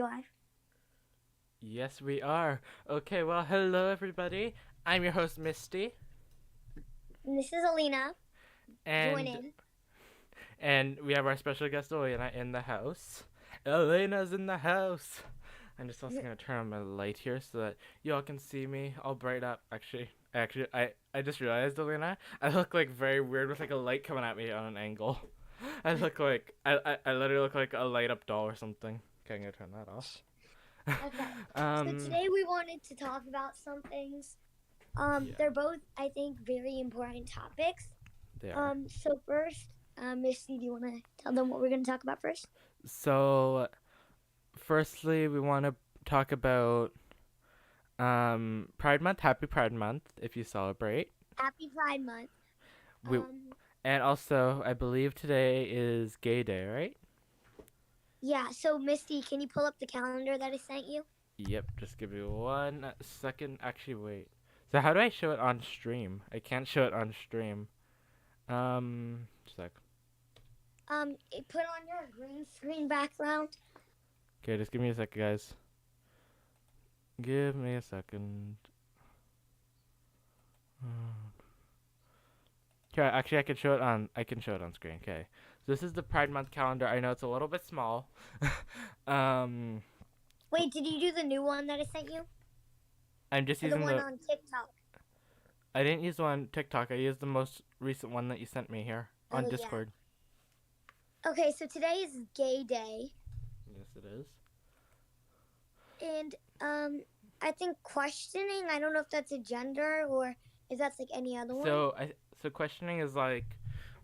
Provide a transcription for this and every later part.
we live? Yes, we are. Okay, well, hello everybody. I'm your host Misty, And this is Elina. Join and in. we have our special guest Elena in the house. Elena's in the house. I'm just also gonna turn on my light here so that y'all can see me all bright up. I just realized, Elena, I look like very weird with like a light coming at me on an angle. I literally look like a light up doll or something. Okay, I'm gonna turn that off. Okay. So um, today we wanted to talk about some things. yeah, They're both, I think, very important topics. they are. So first, Misty, do you want to tell them what we're going to talk about first? So firstly, we want to talk about Pride Month. Happy Pride Month if you celebrate. Happy Pride Month. We and also I believe today is Gay Day, right? Yeah. So Misty, can you pull up the calendar that I sent you? Yep. Just give me 1 second. Actually, wait. So how do I show it on stream? I can't show it on stream. Sec. Put on your green screen background. Okay, just give me a second, guys. Give me a second. Okay, actually, I can show it on. I can show it on screen. Okay, so this is the Pride Month calendar. I know it's a little bit small. um, Wait, did you do the new one that I sent you, I'm just or the using one the. on TikTok? I didn't use the one on TikTok. I used the most recent one that you sent me here on Oh yeah. Discord. Okay, so today is Gay Day. Yes, it is. And I think questioning, I don't know if that's a gender or if that's like any other one. So questioning is like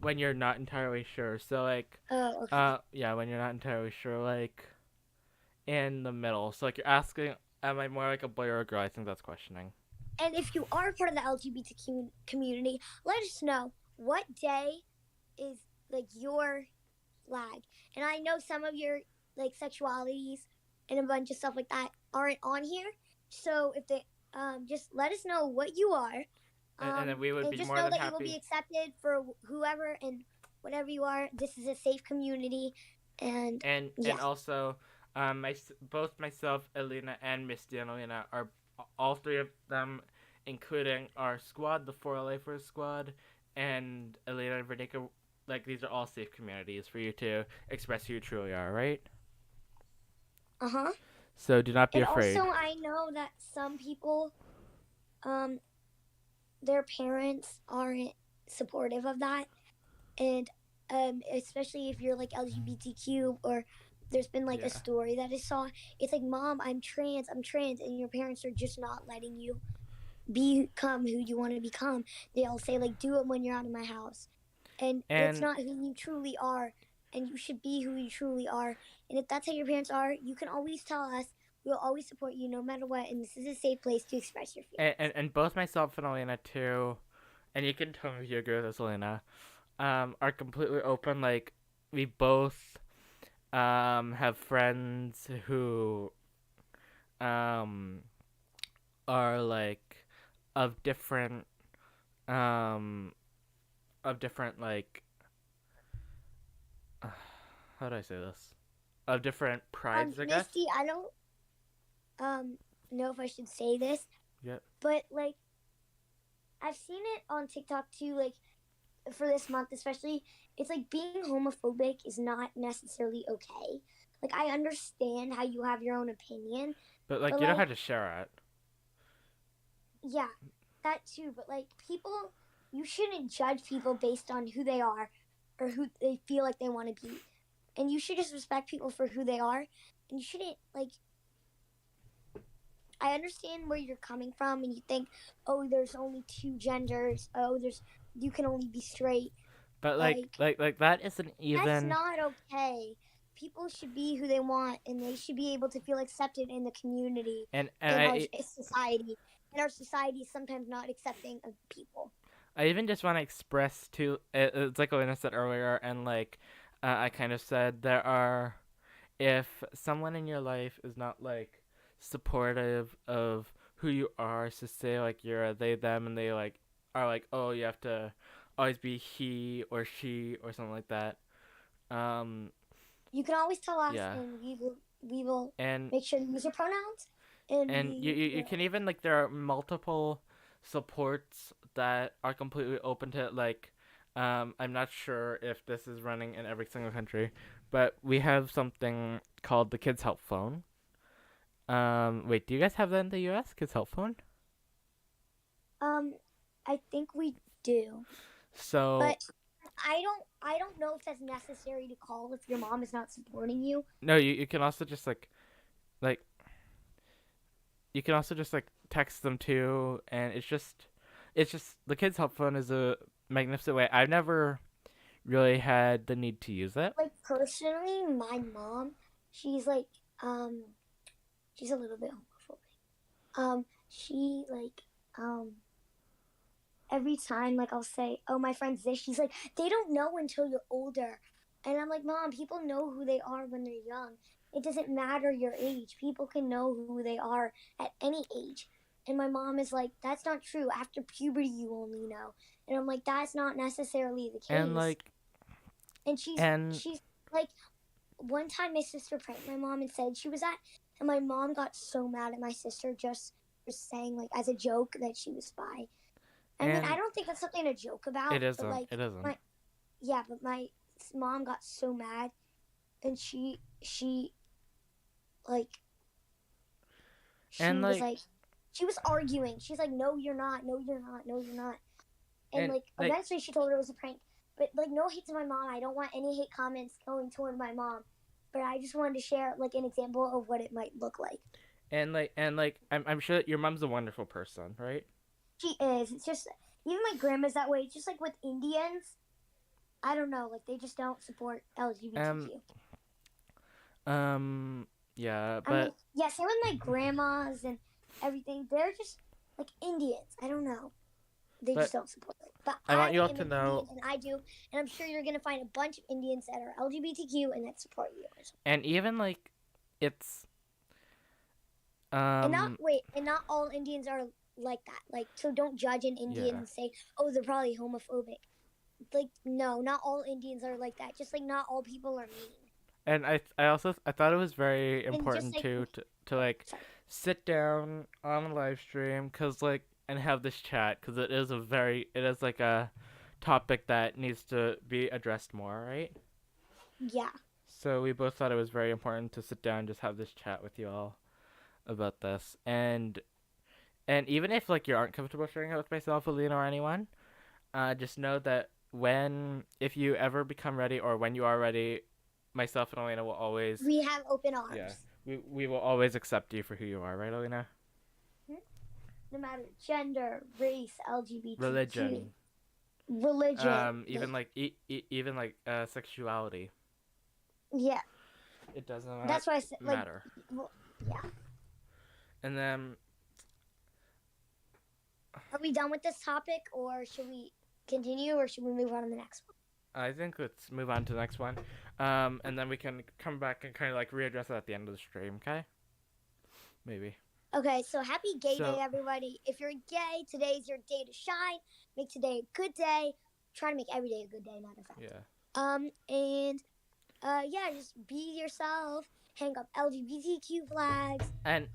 when you're not entirely sure. So like Oh, okay. yeah, when you're not entirely sure, like in the middle. So like you're asking, am I more like a boy or a girl? I think that's questioning. And if you are part of the LGBTQ community, let us know what day is like your flag. And I know some of your like sexualities and a bunch of stuff like that aren't on here. So if they just let us know what you are. And then we would And be just more know than that you will be happy. accepted for whoever and whatever you are. This is a safe community, and And yeah. also, both myself, Elina, and Misty and Elena are all three of them, including our squad, the 4LA squad, and Elena and Vernica. Like these are all safe communities for you to express who you truly are, right? Uh-huh. So do not be And also, afraid. I know that some people, um, their parents aren't supportive of that, and especially if you're like LGBTQ or there's been like a Yeah. story that I saw. It's like, Mom, I'm trans, and your parents are just not letting you become who you want to become. They'll say like, do it when you're out of my house, and it's And not who you truly are, and you should be who you truly are. And if that's how your parents are, you can always tell us. We'll always support you no matter what, and this is a safe place to express your feelings. and both myself and Elena too, and you can tell me if you agree with this, Elena, are completely open. Like we both have friends who um are like of different um like how do I say this? Of different prides, I guess. Misty, I don't um know if I should say this, Yep. but like I've seen it on TikTok too, like for this month especially. It's like being homophobic is not necessarily okay. Like I understand how you have your own opinion, But like but you don't like have to share it. yeah, that too. But like people, you shouldn't judge people based on who they are or who they feel like they want to be, and you should just respect people for who they are. And you shouldn't like. I understand where you're coming from, and you think, oh, there's only two genders. Oh, there's you can only be straight. But Like like that isn't that's even. not okay. People should be who they want, and they should be able to feel accepted in the community, And in our society. And our society is sometimes not accepting of people. I even just want to express to it's like Elena said earlier, and like I kind of said there are, if someone in your life is not like supportive of who you are, so say like you're a they them, and they like are like, oh, you have to always be he or she or something like that. Um, You can always tell us, yeah, and we will and make sure to use your pronouns. And And you can even like there are multiple supports that are completely open to it. Like, I'm not sure if this is running in every single country, but we have something called the Kids Help Phone. Wait, do you guys have that in the U.S. Kids Help Phone? um, I think we do, So but I don't know if that's necessary to call if your mom is not supporting you. no, you can also just like you can also just like text them too, and it's just the Kids Help Phone is a magnificent way. I've never really had the need to use it. Like personally, my mom, she's like um she's a little bit homophobic. She like every time like I'll say, "Oh, my friend's this," she's like, "They don't know until you're older," and I'm like, "Mom, people know who they are when they're young. It doesn't matter your age. People can know who they are at any age." And my mom is like, "That's not true. After puberty, you only know." And I'm like, "That's not necessarily the And case." like And she's and she's like, one time my sister pranked my mom and said she was at, and my mom got so mad at my sister just for saying like as a joke that she was bi. I mean, I and don't think that's something to joke it about, but isn't. like It isn't. my yeah, but my mom got so mad, and she like And she was like like she was arguing. She's like, "No, you're not. No, you're not. No, you're not." And and like like eventually she told her it was a prank. But like no hate to my mom. I don't want any hate comments going toward my mom. But I just wanted to share like an example of what it might look like. and I'm sure that your mom's a wonderful person, right? She is. It's just even my grandma's that way. Just like with Indians, I don't know. Like they just don't support Um LGBTQ. yeah, I mean, but yeah, same with my grandmas and everything. They're just like Indians. I don't know. They just but don't support it. But I want you I all am to an Indian know, and I do, and I'm sure you're gonna find a bunch of Indians that are LGBTQ and that support you. and even like it's And not um wait, and not all Indians are like that. Like, so don't judge an Indian yeah. and say, "Oh, they're probably homophobic." Like, no, not all Indians are like that. Just like not all people are mean. And I thought it was very And just important like, too to like sorry, sit down on a live stream cuz like and have this chat cuz it is like a topic that needs to be addressed more, right? yeah, So we both thought it was very important to sit down and just have this chat with you all about this. And even if like you aren't comfortable sharing it with myself, Alina, or anyone, just know that when if you ever become ready or when you are ready, myself and Elena will always we have open yeah arms. we will always accept you for who you are, right, Elena? Hmm? No matter gender, race, LGBTQ, Religion, religion, even like even like sexuality. yeah, It doesn't that's why I said like, matter. well, yeah. And then Are we done with this topic, or should we continue, or should we move on to the next one? I think let's move on to the next one. And then we can come back and kind of like readdress it at the end of the stream, okay? Maybe. Okay, so happy gay day, So everybody. If you're gay, today's your day to shine. Make today a good day. Try to make every day a good day, matter of fact. yeah. And yeah, just be yourself. Hang up LGBTQ flags. And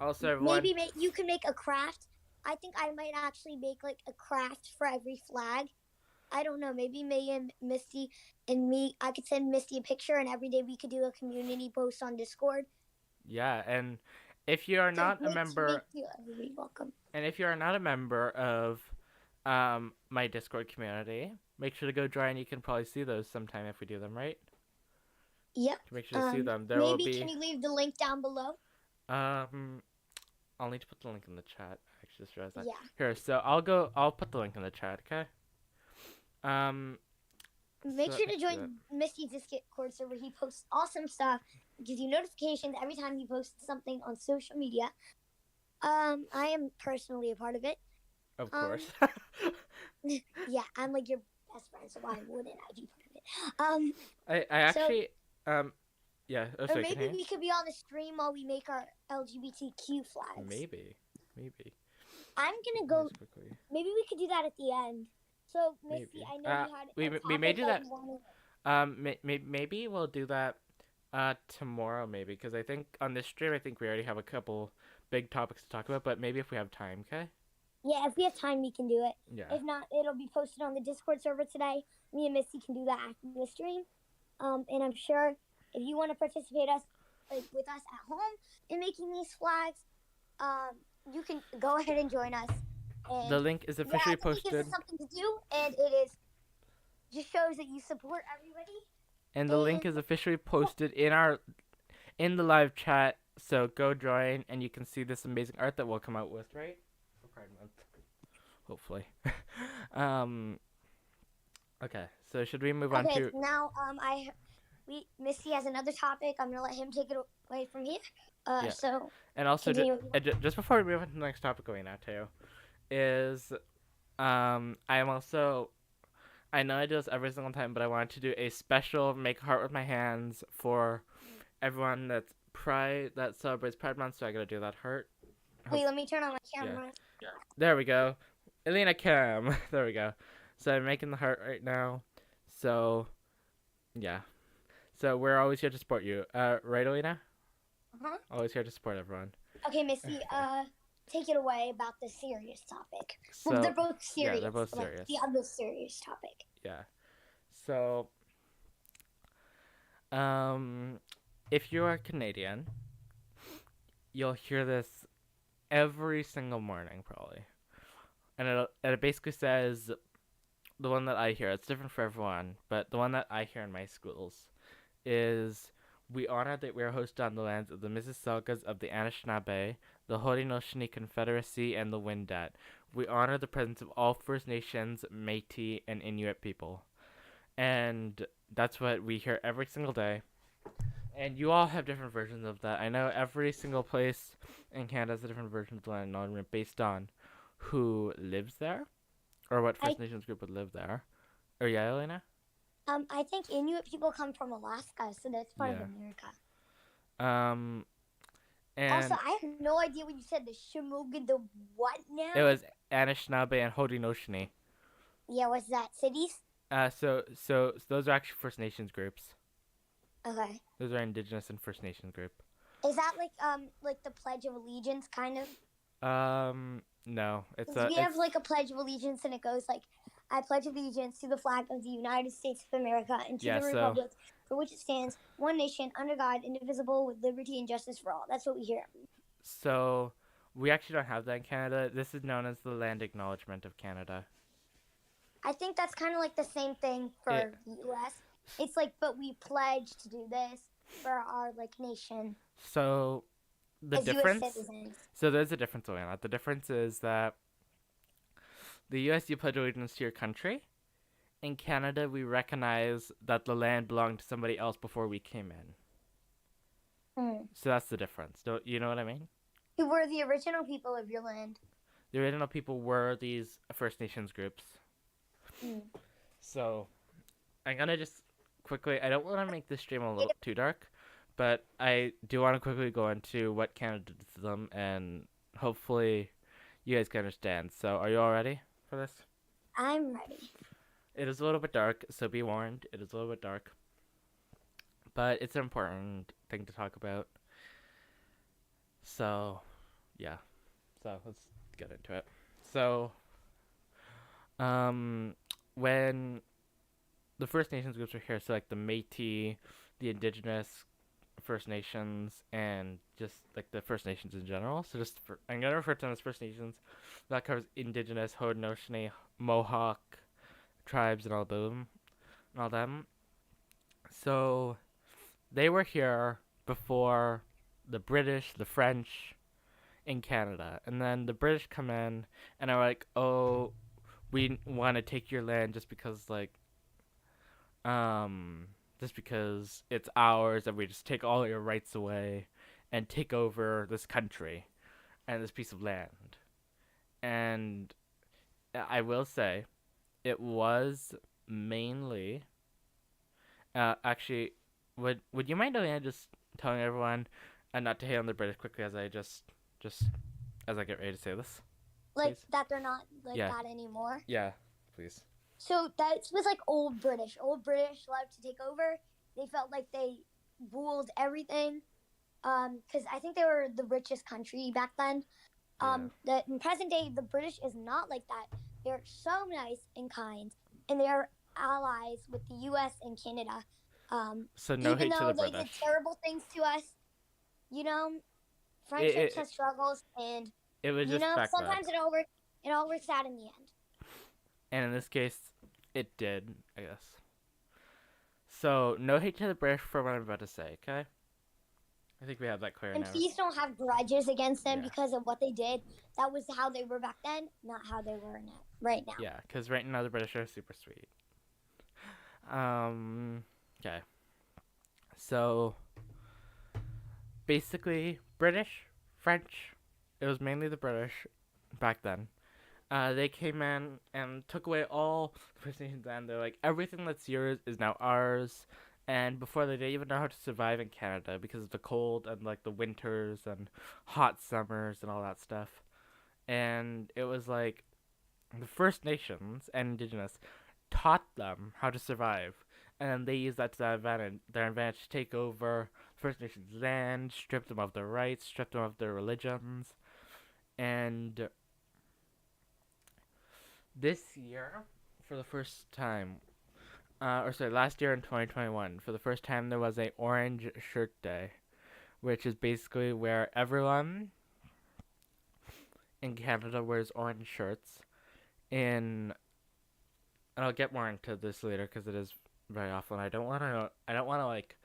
also everyone. Maybe you can make a craft. I think I might actually make like a craft for every flag. I don't know. Maybe May and Misty and me. I could send Misty a picture, and every day we could do a community post on Discord. Yeah, and if you are To not a member, make you everybody welcome. and if you are not a member of my Discord community, make sure to go join. You can probably see those sometime if we do them, right? Yep. Make sure to see them. There will Maybe be can you leave the link down below? I'll need to put the link in the chat. I actually just realized that. Yeah. Here, so I'll put the link in the chat, okay? Make So sure to join Misty's Discord server. He posts awesome stuff. Gives you notifications every time he posts something on social media. I am personally a part of it. Of course. Yeah, I'm like your best friend, so why wouldn't I be part of it? I actually yeah. Oh, Or sorry, maybe continue. we could be on the stream while we make our LGBTQ flags. Maybe. I'm gonna go. Just quickly. Maybe we could do that at the end. So Misty, Maybe. I know you had We a may topic do that. you wanted. Maybe we'll do that Tomorrow maybe, because I think on this stream I think we already have a couple big topics to talk about, but maybe if we have time, okay? Yeah, if we have time, we can do it. Yeah. If not, it'll be posted on the Discord server today. Me and Missy can do the active stream. And I'm sure if you want to participate with us at home in making these flags, you can go ahead and join us. And The link is officially I think it gives posted. us something to do, and it is just shows that you support everybody. And the link is officially posted in the live chat, so go join and you can see this amazing art that we'll come out with, right? For Pride Month. Hopefully. Okay, so should we move on to now Missy has another topic. I'm gonna let him take it away from here. Yeah. So and also just before we move on to the next topic going out too, is I know I do this every single time, but I wanted to do a special make a heart with my hands for everyone that celebrates Pride Month, so I gotta do that heart. Wait, let me turn on my camera. Yeah. There we go. Elina cam. There we go. So I'm making the heart right now. So yeah. So we're always here to support you. Right, Elina? Uh-huh. Always here to support everyone. Okay, Missy, take it away about the serious topic. So, well, they're both serious. Yeah, they're both serious. The other serious topic. Yeah. So, if you are Canadian, you'll hear this every single morning, probably. And it basically says, the one that I hear, it's different for everyone, but the one that I hear in my schools is, we honor that we are hosted on the lands of the Mississaugas of the Anishinaabe, the Haudenosaunee Confederacy, and the Wendat. We honor the presence of all First Nations, Métis, and Inuit people. And that's what we hear every single day. And you all have different versions of that. I know every single place in Canada has a different version of the land acknowledgement based on who lives there, or what First Nations group would live there. Or yeah, Elena? I think Inuit people come from Alaska, so that's part of America. And also, I have no idea what you said. The Shamuga, the what now? It was Anishinaabe and Haudenosaunee. Yeah, what's that? Cities? So those are actually First Nations groups. Okay. Those are Indigenous and First Nations group. Is that like the Pledge of Allegiance kind of? No, we have like a Pledge of Allegiance, and it goes like, I pledge allegiance to the flag of the United States of America and to the republic for which it stands, one nation, under God, indivisible, with liberty and justice for all. That's what we hear. So, we actually don't have that in Canada. This is known as the Land Acknowledgement of Canada. I think that's kind of like the same thing for the U.S. It's like, but we pledge to do this for our like nation. So, as US citizens. So there's a difference going on. The difference is that the U.S. you pledge allegiance to your country. In Canada, we recognize that the land belonged to somebody else before we came in. So that's the difference. Don't you know what I mean? Who were the original people of your land? The original people were these First Nations groups. So I'm gonna just quickly, I don't want to make this stream a little too dark, but I do want to quickly go into what Canada did to them, and hopefully you guys can understand. So are you all ready for this? I'm ready. It is a little bit dark, so be warned. It is a little bit dark. But it's an important thing to talk about. So, yeah. So, let's get into it. So, when the First Nations groups were here, so like the Métis, the Indigenous First Nations, and just like the First Nations in general. So I'm going to refer to them as First Nations. That covers Indigenous, Haudenosaunee, Mohawk tribes and all them. So they were here before the British, the French in Canada. And then the British come in and are like, oh, we want to take your land just because it's ours, and we just take all your rights away and take over this country and this piece of land. And I will say, it was mainly actually, would you mind, Elena, just telling everyone, and not to hate on the British quickly as I just as I get ready to say this, like, please? That they're not like that anymore. Yeah, please. So that was like old British. Old British loved to take over. They felt like they ruled everything. Because I think they were the richest country back then. Yeah. In present day, the British is not like that. They're so nice and kind, and they are allies with the U.S. and Canada. So no Even hate to though the they did British. terrible things to us, you know, It friendships it, have struggles, and it was just back then. sometimes it all works out in the end. And in this case, it did, I guess. So no hate to the British for what I'm about to say, okay? I think we have that clear And now. please don't have grudges against them Yeah. because of what they did. That was how they were back then, not how they were now, right now. Yeah, because right now the British are super sweet. Okay. So basically, British, French. It was mainly the British back then. They came in and took away all the First Nations land. They're like, everything that's yours is now ours. And before they didn't even know how to survive in Canada because of the cold and like the winters and hot summers and all that stuff. And it was like the First Nations and Indigenous taught them how to survive. And they used that to their advantage to take over First Nations land, strip them of their rights, strip them of their religions. And this year, for the first time, last year in 2021, for the first time there was a Orange Shirt Day, which is basically where everyone in Canada wears orange shirts. In and I'll get more into this later because it is very awful. And I don't want to. I don't want to like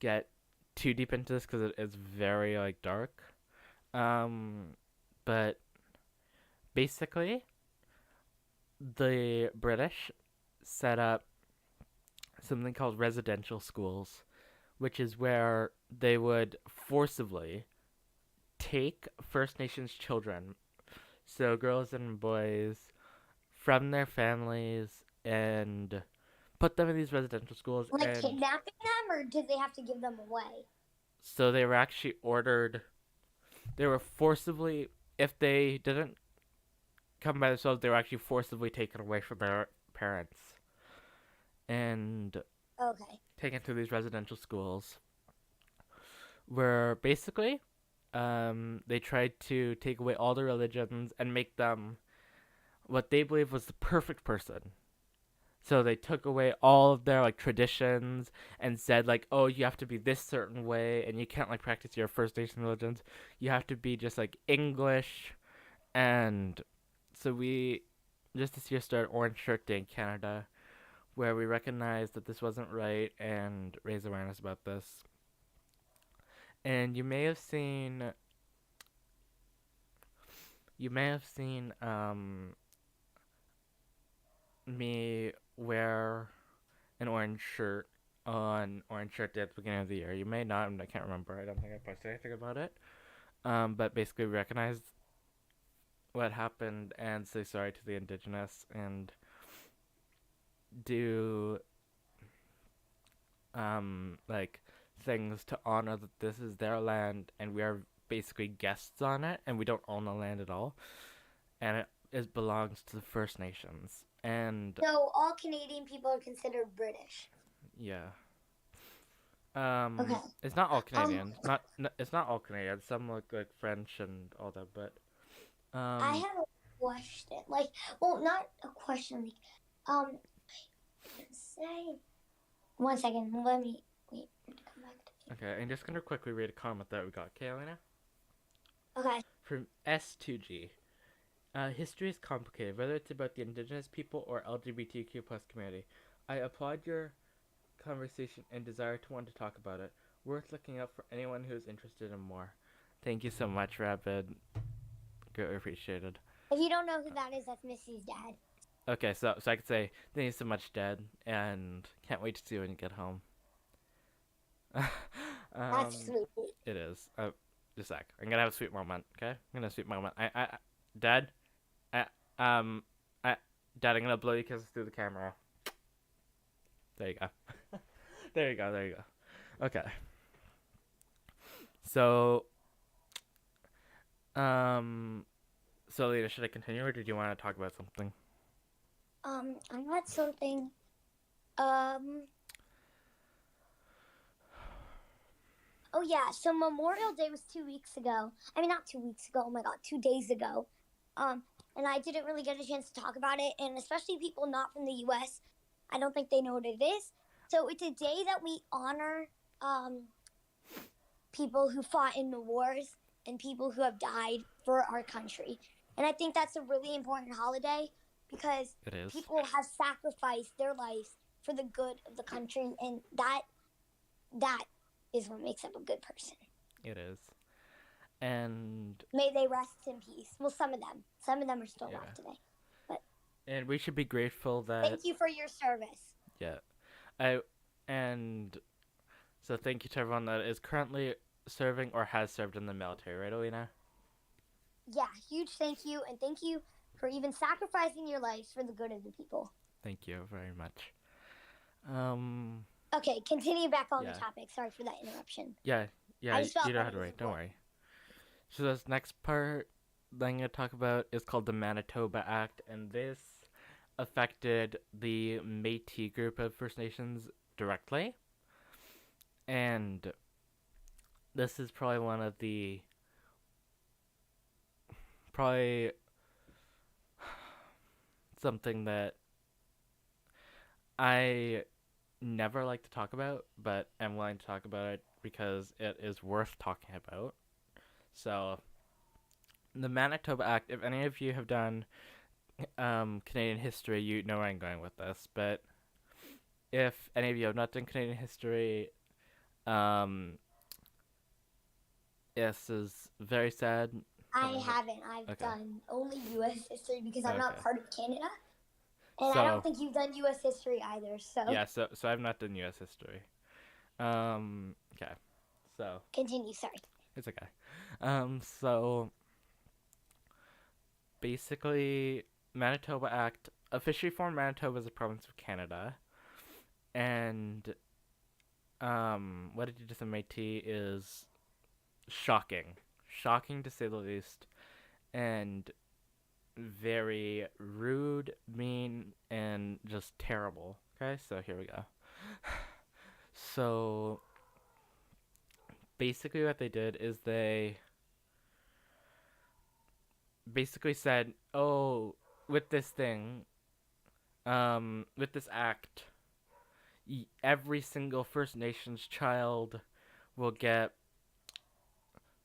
get too deep into this because it is very like dark. Um, but basically, the British set up something called residential schools, which is where they would forcibly take First Nations children, so girls and boys, from their families and put them in these residential schools. Like And kidnapping them, or did they have to give them away? so they were actually ordered, they were forcibly, if they didn't come by themselves, they were actually forcibly taken away from their parents and Okay. taken to these residential schools where basically they tried to take away all the religions and make them what they believed was the perfect person. So they took away all of their like traditions and said like, oh, you have to be this certain way and you can't like practice your First Nation religions. You have to be just like English. And so we just this year started Orange Shirt Day in Canada, where we recognized that this wasn't right and raise awareness about this. And you may have seen me wear an orange shirt on Orange Shirt Day at the beginning of the year. You may not, I can't remember. I don't think I posted anything about it. But basically, we recognized what happened and say sorry to the Indigenous and do like things to honor that this is their land and we are basically guests on it and we don't own the land at all, and it belongs to the First Nations. And So all Canadian people are considered British. yeah. Okay. It's not all Canadian. It's not all Canadian. Some look like French and all that, but I have a question. Like, well, not a question. Like, say, 1 second. Let me wait. Come back to me. okay. I'm just gonna quickly read a comment that we got. Okay, Elina? Okay. From S2G. History is complicated, whether it's about the Indigenous people or LGBTQ plus community. I applaud your conversation and desire to want to talk about it. Worth looking up for anyone who is interested in more. Thank you so much, Rapid. Greatly appreciated. If you don't know who that is, that's Missy's dad. Okay, so I could say thank you so much, Dad, and can't wait to see you when you get home. That's sweet. It is. Just a sec. I'm gonna have a sweet moment. Okay, I'm gonna have a sweet moment. Dad, I, um, I, Dad, I'm gonna blow you kisses through the camera. There you go. There you go. There you go. Okay. So, Lita, should I continue or did you want to talk about something? I had something. Oh yeah, so Memorial Day was 2 weeks ago. I mean, not 2 weeks ago. Oh my God, 2 days ago. Um, and I didn't really get a chance to talk about it, and especially people not from the U.S. I don't think they know what it is. So it's a day that we honor people who fought in the wars and people who have died for our country. And I think that's a really important holiday because It is. people have sacrificed their lives for the good of the country, and that is what makes up a good person. It is. And May they rest in peace. Well, some of them. Some of them are still yeah. alive today. But And we should be grateful that thank you for your service. yeah. I and so thank you to everyone that is currently serving or has served in the military, right, Elina? Yeah, huge thank you, and thank you for even sacrificing your lives for the good of the people. Thank you very much. Okay, continue back on Yeah. the topic. Sorry for that interruption. Yeah, I just felt you know that how it to was write. Don't important. worry. So this next part that I'm gonna talk about is called the Manitoba Act, and this affected the Métis group of First Nations directly. And this is probably one of the probably something that I never like to talk about, but am willing to talk about it because it is worth talking about. So, the Manitoba Act, if any of you have done Canadian history, you know where I'm going with this. But if any of you have not done Canadian history, um, this is very sad. I haven't. I've Okay. done only U.S. history because I'm not Okay. part of Canada. And I So don't think you've done U.S. history either, so yeah, so I've not done U.S. history. Okay. So continue. Sorry. it's okay. So basically, Manitoba Act officially formed Manitoba as a province of Canada, and what it did to Métis is shocking to say the least, and very rude, mean, and just terrible. Okay, so here we go. So basically, what they did is they basically said, "Oh, with this thing, with this act, every single First Nations child will get."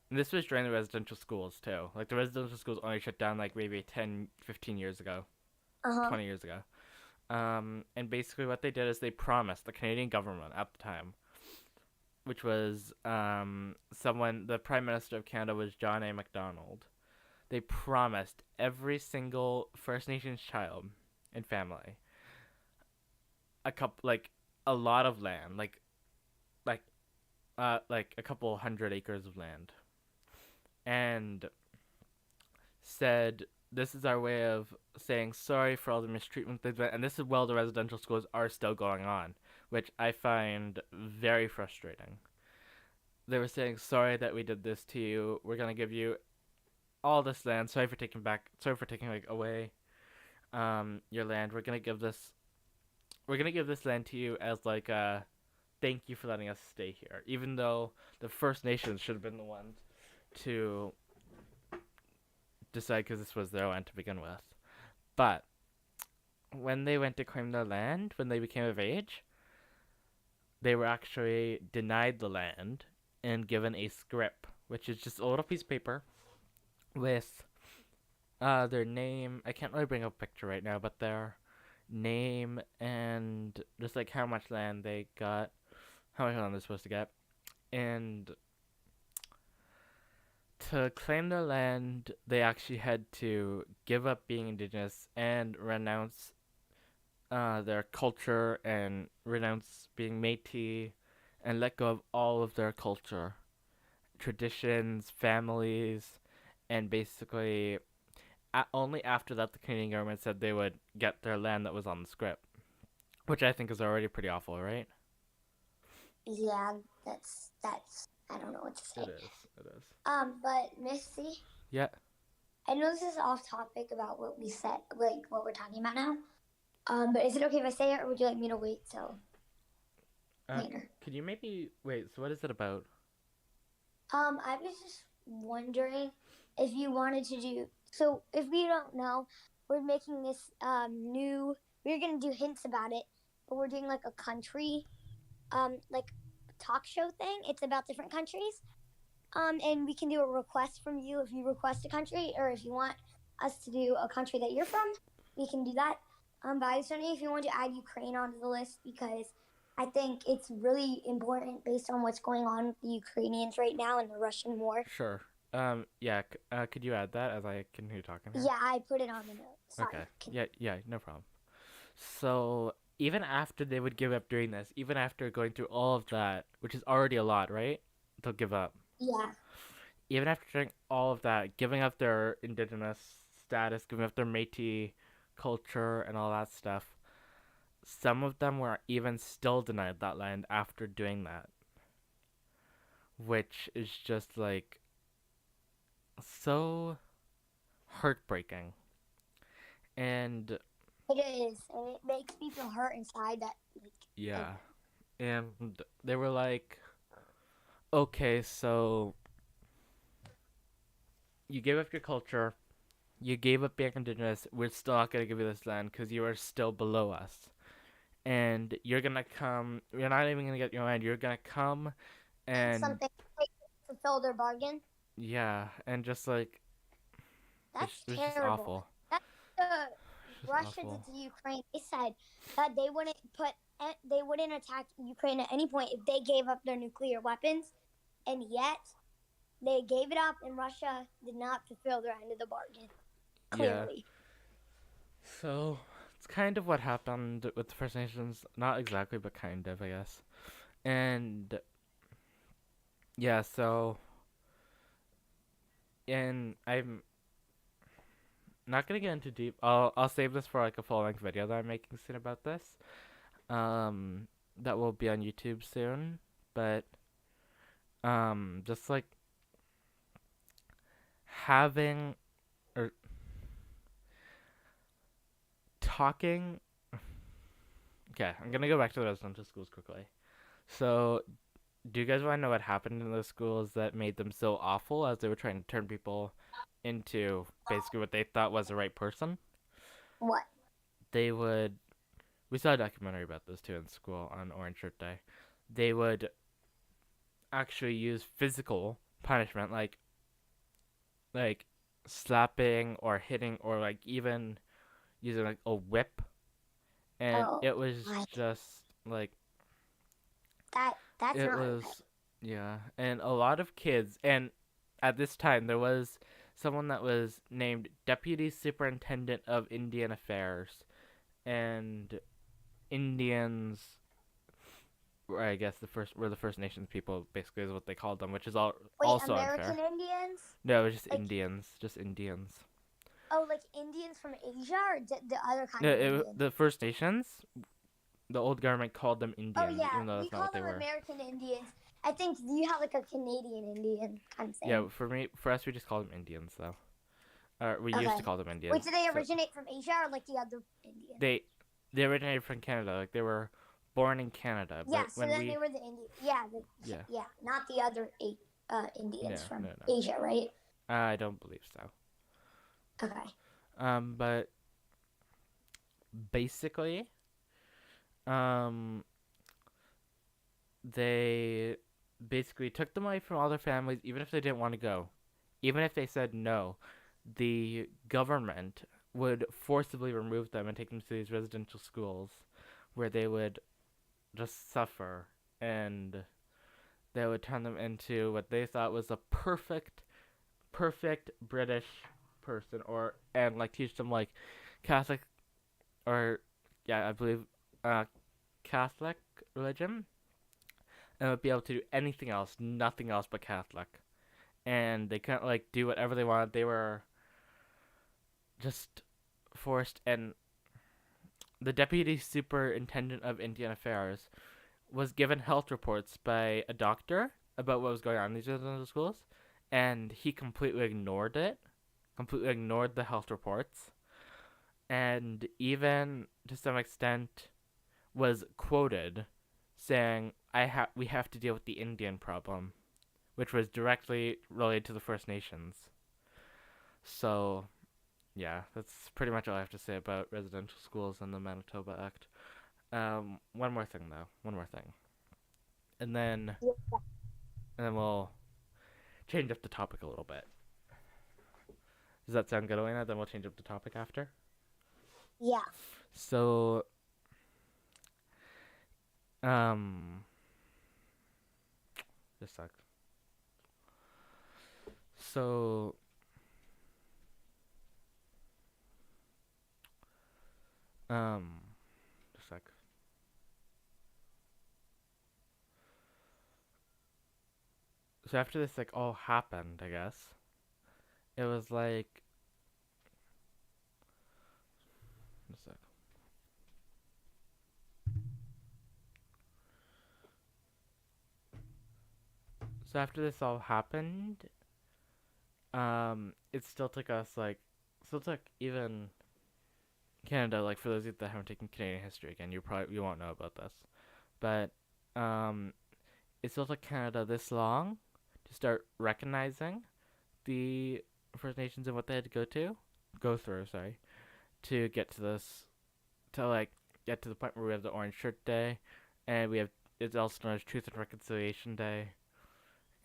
And this was during the residential schools too. Like the residential schools only shut down like maybe 10, 15 years ago, 20 years ago. And basically what they did is they promised the Canadian government at the time, which was the Prime Minister of Canada was John A. Macdonald. They promised every single First Nations child and family a lot of land, like a couple hundred acres of land, and said this is our way of saying sorry for all the mistreatment they've been, and this is while the residential schools are still going on, which I find very frustrating. They were saying sorry that we did this to you. We're gonna give you all this land. Sorry for taking like away your land. We're gonna give this land to you as like a thank you for letting us stay here, even though the First Nations should have been the ones to decide because this was their land to begin with. But when they went to claim their land, when they became of age, they were actually denied the land and given a scrip, which is just a little piece of paper with their name. I can't really bring up a picture right now, but their name and just like how much land they got, how much land they're supposed to get, and to claim their land, they actually had to give up being Indigenous and renounce their culture and renounce being Métis and let go of all of their culture, traditions, families, and basically only after that the Canadian government said they would get their land that was on the script, which I think is already pretty awful, right? Yeah, that's. I don't know what to say. It is. But Missy, Yeah. I know this is off topic about what we said, like what we're talking about now. But is it okay if I say it, or would you like me to wait till later? Could you maybe wait? So what is it about? I was just wondering if you wanted to do. So, if we don't know, we're making this new. We're gonna do hints about it, but we're doing like a country, like talk show thing. It's about different countries. And we can do a request from you if you request a country, or if you want us to do a country that you're from, we can do that. But I was wondering if you want to add Ukraine onto the list because I think it's really important based on what's going on with the Ukrainians right now in the Russian war. Sure. Yeah. Could you add that as I continue talking here? Yeah, I put it on the note. Okay. Sorry. Yeah. Yeah. No problem. So even after they would give up doing this, even after going through all of that, which is already a lot, right? They'll give up. Yeah. Even after doing all of that, giving up their indigenous status, giving up their Métis culture and all that stuff, some of them were even still denied that land after doing that, which is just like so heartbreaking. And It is, and it makes me feel hurt inside that like yeah, and they were like, okay, so you gave up your culture, you gave up being indigenous, we're still not going to give you this land because you are still below us. And you're going to come, you're not even going to get your land, you're going to come and, something like, fulfill their bargain. yeah, and just like, That's it's just terrible. awful. That's the It's just Russians awful. into Ukraine. They said that they wouldn't attack Ukraine at any point if they gave up their nuclear weapons, and yet they gave it up, and Russia did not fulfill their end of the bargain. Yeah. Clearly. So, it's kind of what happened with the First Nations. Not exactly, but kind of, I guess. And, yeah, so, and I'm not gonna get into deep. I'll save this for like a full length video that I'm making soon about this. That will be on YouTube soon. But just like having or talking. Okay, I'm gonna go back to the residential schools quickly. So, do you guys want to know what happened in those schools that made them so awful as they were trying to turn people into basically what they thought was the right person? What? They would. We saw a documentary about this too in school on Orange Shirt Day. They would actually use physical punishment, like slapping or hitting or like even using like a whip, and Oh, it was what? just like That's it not right. was, yeah, and a lot of kids, and at this time there was someone that was named Deputy Superintendent of Indian Affairs, and Indians, or I guess the First Nations people basically is what they called them, which is Wait, also American unfair. Indians? No, it was just Like, Indians, just Indians. oh, like Indians from Asia, or the other kind No, of Indian? the First Nations, the old government called them Oh Indians, yeah, even though we that's not call what they them were. American Indians. I think you have like a Canadian Indian kind of Yeah, thing. for us, we just call them Indians though. We used to Okay. call them Wait, Indians. do they So originate from Asia or like the other Indians? they they originated from Canada. Like they were born in Canada, Yeah, but so when then they we were the Indian. Yeah, yeah yeah, not the other eight no Indians from no no Asia, right? I don't believe so. Okay. But basically, um, they basically took them away from all their families, even if they didn't want to go, even if they said no. The government would forcibly remove them and take them to these residential schools, where they would just suffer, and they would turn them into what they thought was a perfect British person, or and like teach them like Catholic, or yeah, I believe uh Catholic religion, and would be able to do anything else, nothing else but Catholic. And they couldn't like do whatever they wanted. They were just forced, and the deputy superintendent of Indian Affairs was given health reports by a doctor about what was going on in these residential schools, and he completely ignored it, completely ignored the health reports, and even to some extent was quoted saying, we have to deal with the Indian problem," which was directly related to the First Nations. So, yeah, that's pretty much all I have to say about residential schools and the Manitoba Act. One more thing though. One more thing, and then Yeah. and then we'll change up the topic a little bit. Does that sound good, Elena? Then we'll change up the topic after. Yeah. So, um, this sucks. So, um, this sucks. So after this like all happened, I guess it was like, this sucks. So after this all happened, it still took us like, still took even Canada, like for those of you that haven't taken Canadian history, again, you won't know about this, but um, it still took Canada this long to start recognizing the First Nations and what they had to go through, sorry, to get to this, to like get to the point where we have the Orange Shirt Day, and we have it's also known as Truth and Reconciliation Day,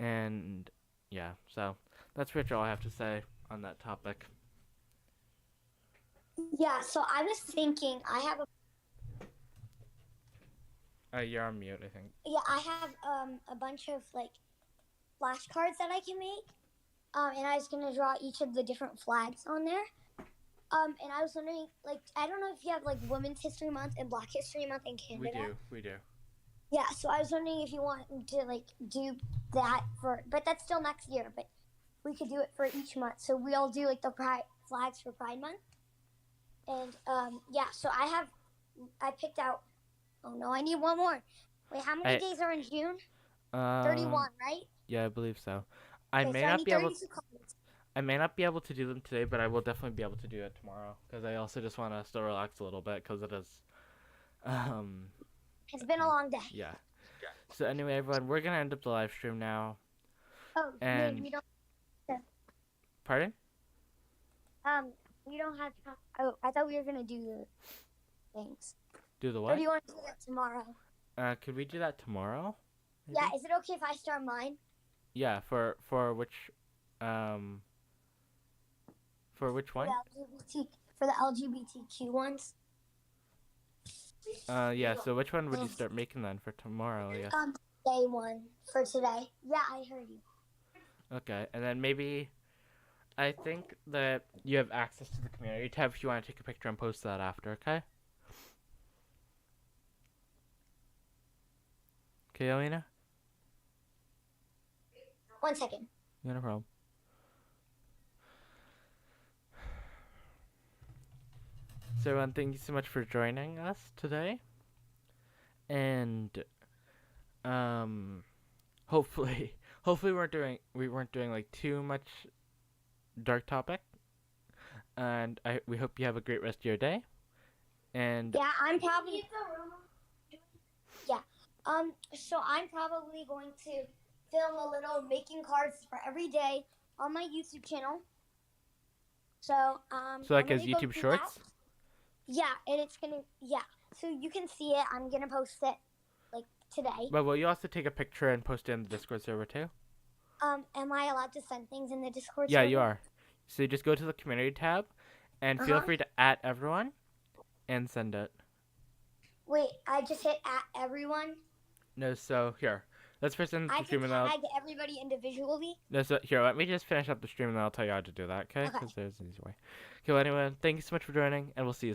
and yeah, so that's pretty much all I have to say on that topic. Yeah. So I was thinking, I have You're on mute, I think. I have a bunch of like flashcards that I can make. And I was gonna draw each of the different flags on there. And I was wondering, like, I don't know if you have like Women's History Month and Black History Month in Canada. We do. Yeah, so I was wondering if you want to like do that but that's still next year. But we could do it for each month. So we'll do like the flags for Pride Month. And yeah, so I picked out. Oh no, I need one more. Wait, how many days are in June? 31, right? Yeah, I believe so. I may not be able. I may not be able to do them today, but I will definitely be able to do it tomorrow. Because I also just want to still relax a little bit, because it is. It's been a long day. Yeah. So anyway, everyone, we're gonna end up the live stream now. Oh, and we don't. Pardon? We don't have time. Oh, I thought we were gonna do the things. Do the what? Or do you want to do that tomorrow? Could we do that tomorrow? Maybe? Yeah. Is it okay if I start mine? Yeah. For which For which one? For the LGBTQ ones. Yeah. So which one would you start making then for tomorrow? I guess. Day one for today. Yeah, I heard you. Okay, and then maybe I think that you have access to the community tab if you want to take a picture and post that after. Okay. Okay, Elina? 1 second. No problem. So everyone, thank you so much for joining us today. And hopefully we weren't doing like too much dark topic. And we hope you have a great rest of your day. And yeah, so I'm probably going to film a little making cards for every day on my YouTube channel. So like as YouTube Shorts? That. Yeah, and it's gonna so you can see it. I'm gonna post it like today. But will you also take a picture and post it in the Discord server too? Am I allowed to send things in the Discord server? Yeah, you are. So you just go to the community tab and feel free to @ everyone and send it. Wait, I just hit @ everyone? No, so here. Let's first end the stream and I can tag everybody individually? No, so here, let me just finish up the stream and then I'll tell you how to do that, okay? Because there's an easy way. Okay, well, anyway, thank you so much for joining, and we'll see you soon.